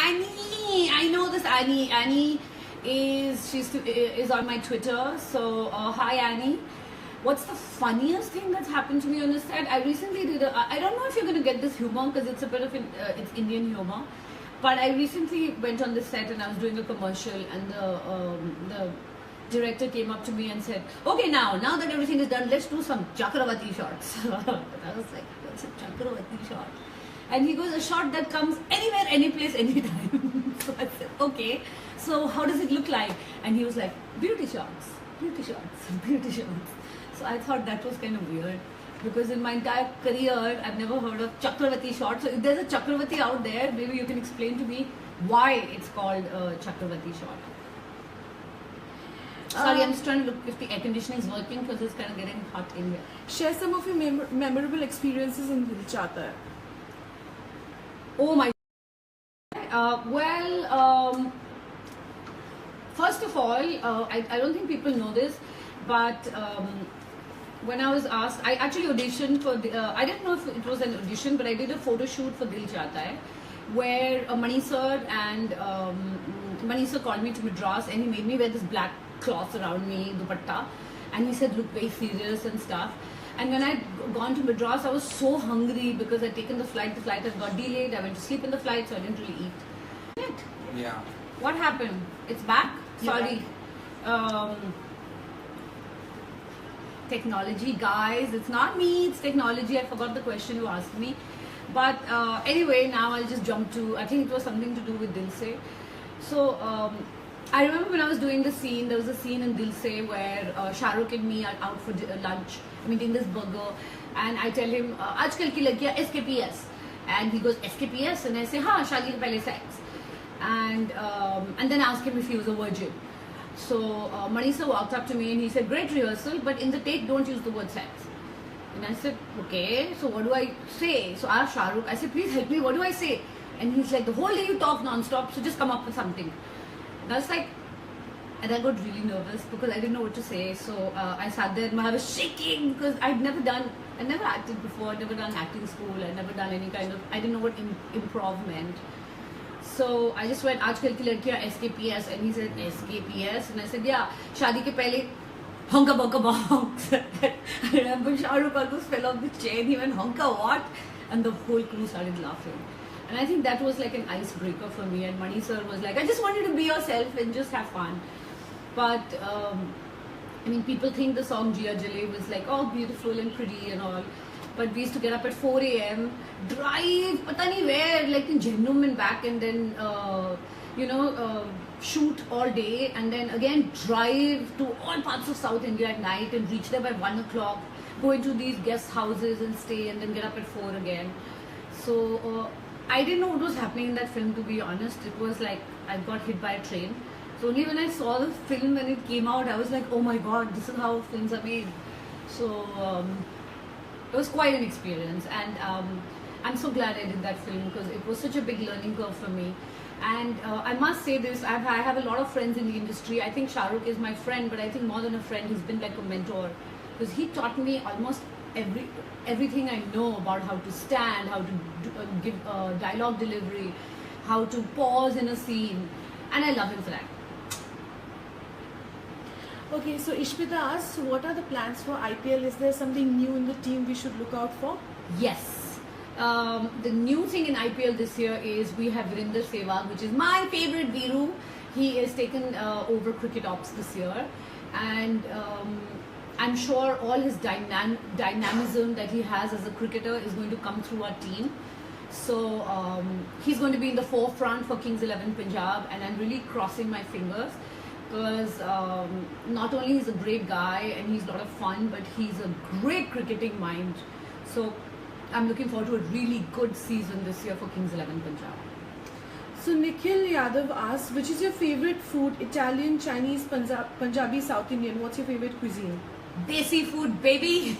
Annie! I know this Annie. Annie is on my Twitter. So hi Annie. What's the funniest thing that's happened to me on the set? I recently did I don't know if you're going to get this humor because it's a bit of it's Indian humor. But I recently went on the set and I was doing a commercial, and the director came up to me and said, okay, now that everything is done, let's do some Chakravati shots. I was like, what's a Chakravati shot? And he goes, a shot that comes anywhere, any place, anytime. So I said, okay, so how does it look like? And he was like, beauty shots, beauty shots, beauty shots. So I thought that was kind of weird, because in my entire career, I've never heard of Chakravati shot. So if there's a Chakravati out there, maybe you can explain to me why it's called a Chakravati shot. Sorry, I'm just trying to look if the air conditioning is working, because it's kind of getting hot in here. Share some of your memorable experiences in Dil Chahta Hai. Oh my. First of all, I don't think people know this, but when I was asked, I actually auditioned for the, I didn't know if it was an audition, but I did a photo shoot for Dil Chahta Hai, where Mani sir and Mani sir called me to Madras, and he made me wear this black cloth around me, dupatta, and he said look very serious and stuff. And when I'd gone to Madras, I was so hungry because I'd taken the flight had got delayed, I went to sleep in the flight, so I didn't really eat. Yeah. What happened? It's back? Sorry. Technology, guys. It's not me, it's technology. I forgot the question you asked me. But anyway, now I'll just jump to, I think it was something to do with Dil Se. So, I remember when I was doing the scene, there was a scene in Dil Se where Shahrukh and me are out for lunch, I'm eating this burger, and I tell him, Aajkal ki ladkiyan SKPS. And he goes, SKPS? And I say, हाँ, शादी के पहले sex. And then I asked him if he was a virgin. So Mani sir walked up to me and he said, great rehearsal, but in the take don't use the word sex. And I said, okay, so what do I say? So I asked Shahrukh, I said, please help me, what do I say? And he's like, the whole day you talk non-stop, so just come up with something. And I was like, and I got really nervous because I didn't know what to say. So I sat there and my heart was shaking because I never acted before, I'd never done acting school, I'd never done any kind of, I didn't know what improv meant. So I just went, Aajkal ki ladkiyan SKPS, and he said, SKPS? And I said, yeah, shaadi ke pehle, honka bonka bonk. I remember Shahrukh almost fell off the chair, he went, honka what? And the whole crew started laughing. And I think that was like an icebreaker for me, and Mani sir was like, I just want you to be yourself and just have fun. But, I mean, people think the song Jia Jale was like, oh, beautiful and pretty and all. But we used to get up at 4 a.m., drive, pata nahi where, like in Jennum and back, and then, shoot all day, and then again drive to all parts of South India at night and reach there by 1 o'clock, go into these guest houses and stay, and then get up at 4 again. So I didn't know what was happening in that film, to be honest. It was like I got hit by a train. So only when I saw the film when it came out, I was like, oh my god, this is how films are made. So it was quite an experience, and I'm so glad I did that film because it was such a big learning curve for me. And I must say this, I have a lot of friends in the industry. I think Shahrukh is my friend, but I think more than a friend, he's been like a mentor, because he taught me almost everything I know about how to stand, how to give dialogue delivery, how to pause in a scene, and I love him for that. Okay, so Ishpita asks, what are the plans for IPL? Is there something new in the team we should look out for? Yes. The new thing in IPL this year is we have Virender Sehwag, which is my favorite Viru. He has taken over cricket ops this year, and I'm sure all his dynamism that he has as a cricketer is going to come through our team. So he's going to be in the forefront for Kings 11 Punjab, and I'm really crossing my fingers, because not only he's a great guy and he's a lot of fun, but he's a great cricketing mind. So I'm looking forward to a really good season this year for Kings 11 Punjab. So Nikhil Yadav asks, which is your favorite food? Italian, Chinese, Punjabi, South Indian? What's your favorite cuisine? Desi food, baby.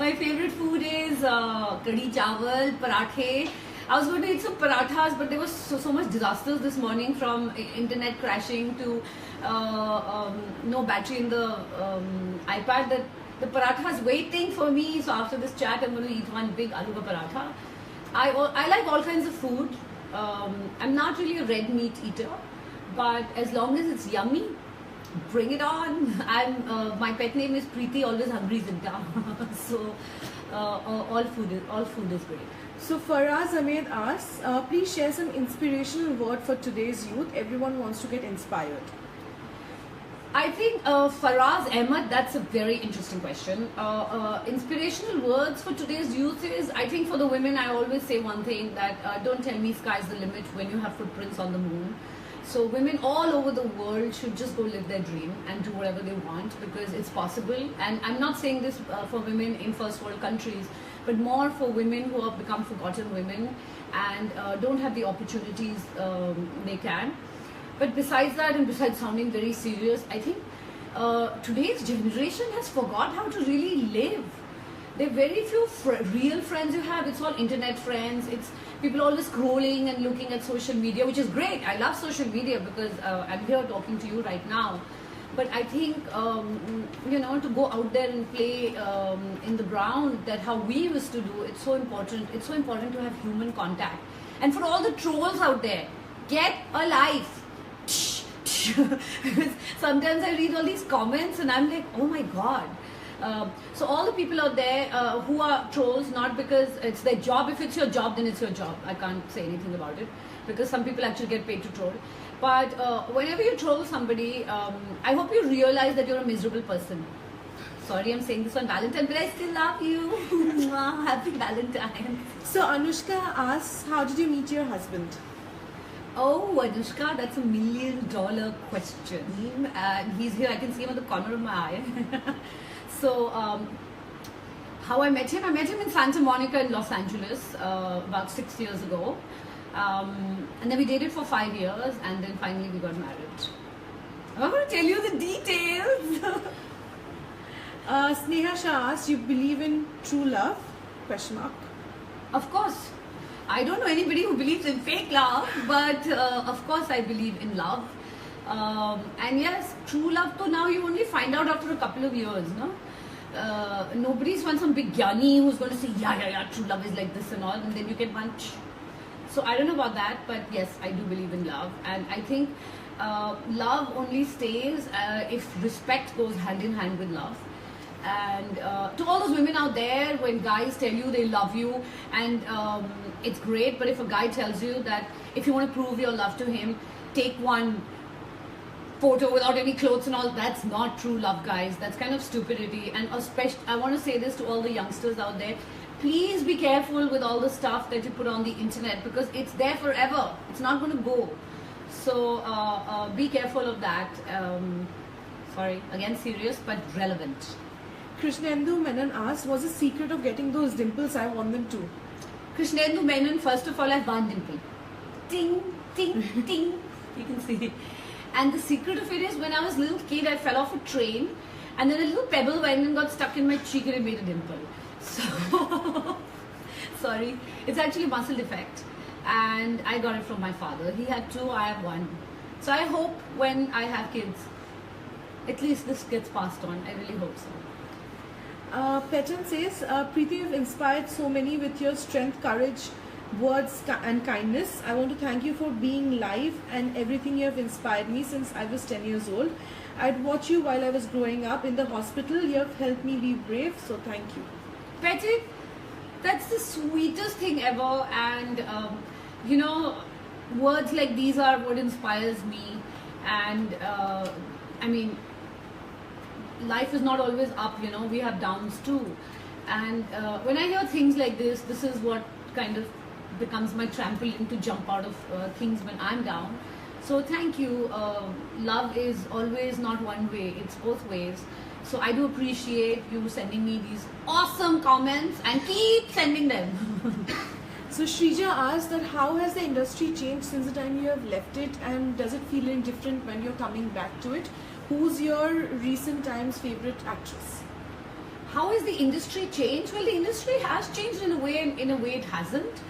My favorite food is kadi chawal, parathe. I was going to eat some parathas, but there was so much disasters this morning, from internet crashing to no battery in the iPad, that the paratha is waiting for me. So after this chat, I'm going to eat one big aloo ka paratha. I like all kinds of food. I'm not really a red meat eater, but as long as it's yummy, bring it on. My pet name is Preity, always hungry Zinta. So all food is great. So Faraz Ahmed asks, please share some inspirational word for today's youth. Everyone wants to get inspired. I think Faraz Ahmed, that's a very interesting question. Inspirational words for today's youth is, I think for the women, I always say one thing, that don't tell me sky's the limit when you have footprints on the moon. So women all over the world should just go live their dream and do whatever they want, because it's possible. And I'm not saying this for women in first world countries, but more for women who have become forgotten women and don't have the opportunities they can. But besides that, and besides sounding very serious, I think today's generation has forgot how to really live. There are very few real friends you have. It's all internet friends. It's people always scrolling and looking at social media, which is great. I love social media because I'm here talking to you right now. But I think, to go out there and play in the ground, that how we used to do, it's so important. It's so important to have human contact. And for all the trolls out there, get a life. Sometimes I read all these comments and I'm like, oh my God. So all the people out there who are trolls, not because it's their job. If it's your job, then it's your job. I can't say anything about it, because some people actually get paid to troll. But whenever you troll somebody, I hope you realize that you're a miserable person. Sorry, I'm saying this on Valentine's, but I still love you. Happy Valentine's. So Anushka asks, how did you meet your husband? Oh, Anushka, that's $1 million question. And he's here, I can see him at the corner of my eye. So, how I met him in Santa Monica in Los Angeles about 6 years ago. And then we dated for 5 years, and then finally we got married. I'm not going to tell you the details. Sneha Shah asks, you believe in true love? Question mark. Of course. I don't know anybody who believes in fake love, but of course I believe in love. And yes, true love, so now you only find out after a couple of years, no? Nobody's found some big gyani who's going to say, yeah, true love is like this and all, and then you get munch. So I don't know about that, but yes, I do believe in love. And I think love only stays if respect goes hand in hand with love. And to all those women out there, when guys tell you they love you, and it's great, but if a guy tells you that if you want to prove your love to him, take one photo without any clothes and all, that's not true love, guys. That's kind of stupidity. And especially, I want to say this to all the youngsters out there, please be careful with all the stuff that you put on the internet, because it's there forever. It's not going to go. So be careful of that. Sorry, again serious but relevant. Krishnendu Menon asks, what's the secret of getting those dimples? I want them too. Krishnendu Menon, first of all, I have one dimple. Ting, ting, ting. You can see it. And the secret of it is, when I was a little kid, I fell off a train, and then a little pebble went and got stuck in my cheek and it made a dimple. So, sorry. It's actually a muscle defect. And I got it from my father. He had 2, I have 1. So I hope when I have kids, at least this gets passed on. I really hope so. Petan says, Preity, you've inspired so many with your strength, courage, words and kindness. I want to thank you for being live and everything you have inspired me since I was 10 years old. I'd watch you while I was growing up in the hospital. You have helped me be brave, so thank you. Preity, that's the sweetest thing ever. And, words like these are what inspires me. And, life is not always up, we have downs too. And when I hear things like this is what kind of becomes my trampoline to jump out of things when I'm down. So thank you. Love is always not one way, it's both ways. So I do appreciate you sending me these awesome comments, and keep sending them. So Shrija asked that how has the industry changed since the time you have left it, and does it feel any different when you're coming back to it? Who's your recent times favorite actress? How has the industry changed? Well, the industry has changed in a way, and in a way it hasn't.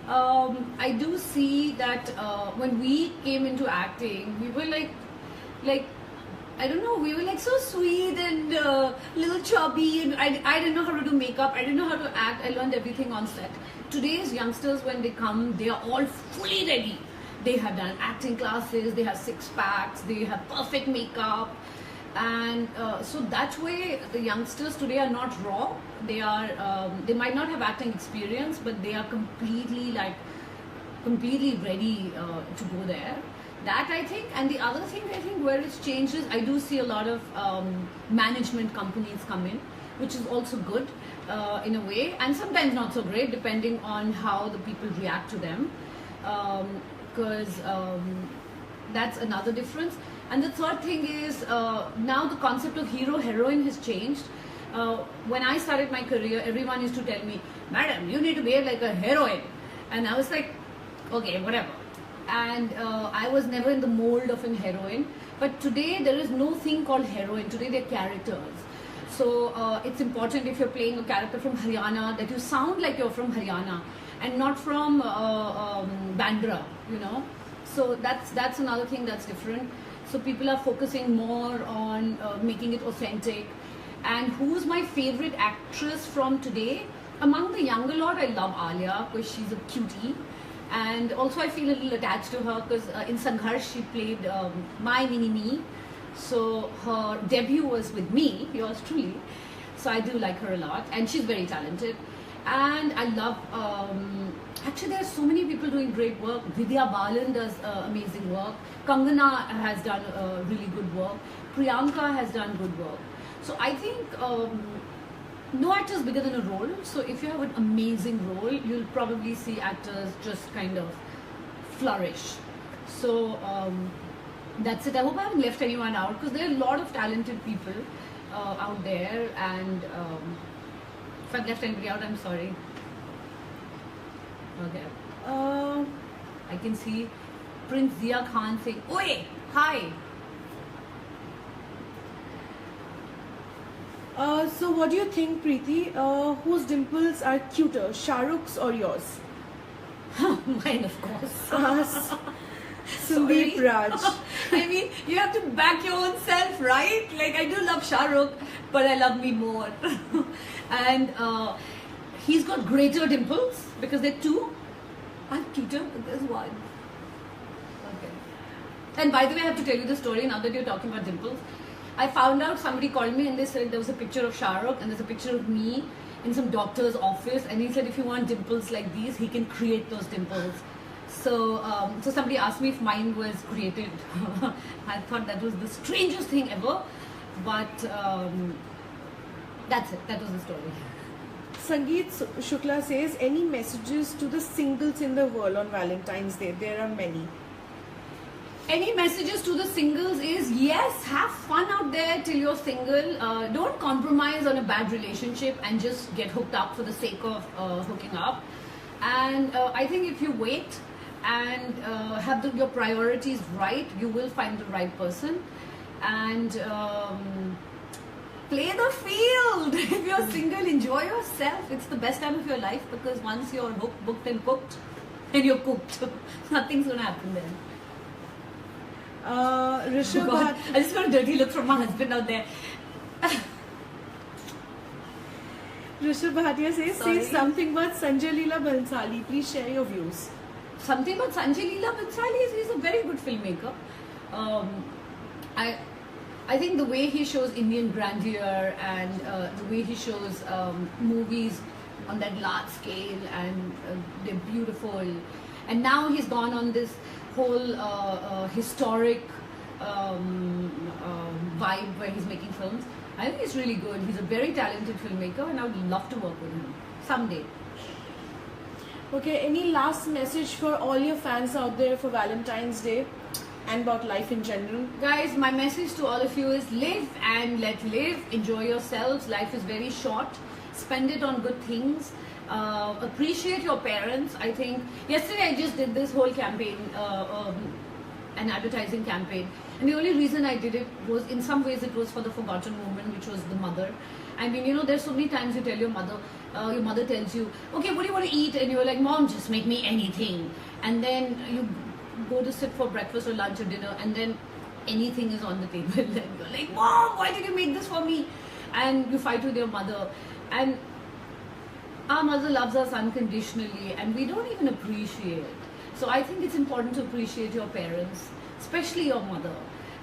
I do see that when we came into acting, we were like I don't know, we were like so sweet and little chubby, and I didn't know how to do makeup, I didn't know how to act, I learned everything on set. today's youngsters, when they come, they are all fully ready. They have done acting classes, they have six packs, they have perfect makeup, and so that way the youngsters today are not raw. They are they might not have acting experience, but they are completely ready to go there. That I think. And the other thing I think where it's changed is I do see a lot of management companies come in, which is also good in a way, and sometimes not so great depending on how the people react to them, because that's another difference. And the third thing is now the concept of hero heroine has changed. When I started my career, everyone used to tell me, "Madam, you need to behave like a heroine," and I was like, okay, whatever. And I was never in the mold of a heroine. But today there is no thing called heroine. Today they're characters. So it's important, if you're playing a character from Haryana, that you sound like you're from Haryana and not from Bandra, you know. So that's another thing that's different. So people are focusing more on making it authentic. And who's my favorite actress from today? Among the younger lot, I love Alia because she's a cutie. And also I feel a little attached to her because in Sangharsh she played my mini-me. So her debut was with me, yours truly. So I do like her a lot, and she's very talented. And I love, actually there are so many people doing great work. Vidya Balan does amazing work. Kangana has done really good work. Priyanka has done good work. So I think no actor is bigger than a role. So if you have an amazing role, you'll probably see actors just kind of flourish. So that's it. I hope I haven't left anyone out, because there are a lot of talented people out there, and if I've left anybody out, I'm sorry. Okay. I can see Prince Zia Khan saying, "Oi, hi." So what do you think, Preity? Whose dimples are cuter, Shah Rukh's or yours? Mine, of course. Sandeep Raj. I mean, you have to back your own self, right? Like, I do love Shah Rukh, but I love me more. And he's got greater dimples because they're two. I'm cuter, but there's one. Okay. And by the way, I have to tell you the story now that you're talking about dimples. I found out, somebody called me and they said there was a picture of Shah Rukh and there's a picture of me in some doctor's office, and he said if you want dimples like these, he can create those dimples. So, so somebody asked me if mine was created. I thought that was the strangest thing ever, but that's it. That was the story. Sangeet Shukla says, any messages to the singles in the world on Valentine's Day? There are many. Any messages to the singles is, yes, have fun out there till you're single. Don't compromise on a bad relationship and just get hooked up for the sake of hooking up. And I think if you wait and have your priorities right, you will find the right person. And play the field. If you're single, enjoy yourself. It's the best time of your life, because once you're hooked, booked and cooked, then you're cooked. Nothing's going to happen then. Rishabh, God, I just got a dirty look from my husband out there. Rishabh Bhatia says, Sorry. say something about Sanjay Leela Bhansali. Please share your views. Something about Sanjay Leela Bhansali is he's a very good filmmaker. I think the way he shows Indian grandeur and the way he shows movies on that large scale, and they're beautiful. And now he's gone on this whole historic vibe where he's making films. I think he's really good. He's a very talented filmmaker, and I would love to work with him someday. Okay, any last message for all your fans out there for Valentine's Day and about life in general? Guys, my message to all of you is live and let live. Enjoy yourselves. Life is very short. Spend it on good things. Appreciate your parents. I think yesterday I just did this whole campaign, an advertising campaign, and the only reason I did it was, in some ways, it was for the forgotten woman, which was the mother. I mean, you know, there's so many times you tell your mother tells you, okay, what do you want to eat? And you're like, Mom, just make me anything. And then you go to sit for breakfast or lunch or dinner, and then anything is on the table. And you're like, Mom, why did you make this for me? And you fight with your mother. And our mother loves us unconditionally and we don't even appreciate. So I think it's important to appreciate your parents, especially your mother,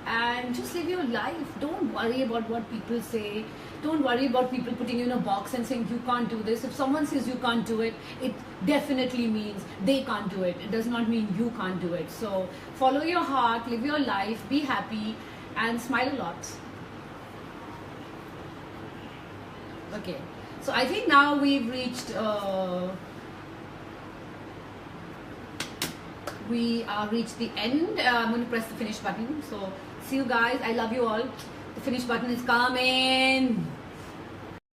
and just live your life. Don't worry about what people say. Don't worry about people putting you in a box and saying you can't do this. If someone says you can't do it, it definitely means they can't do it. It does not mean you can't do it. So follow your heart, live your life, be happy, and smile a lot. Okay, so I think now we've reached the end. I'm going to press the finish button. So see you guys. I love you all. The finish button is coming.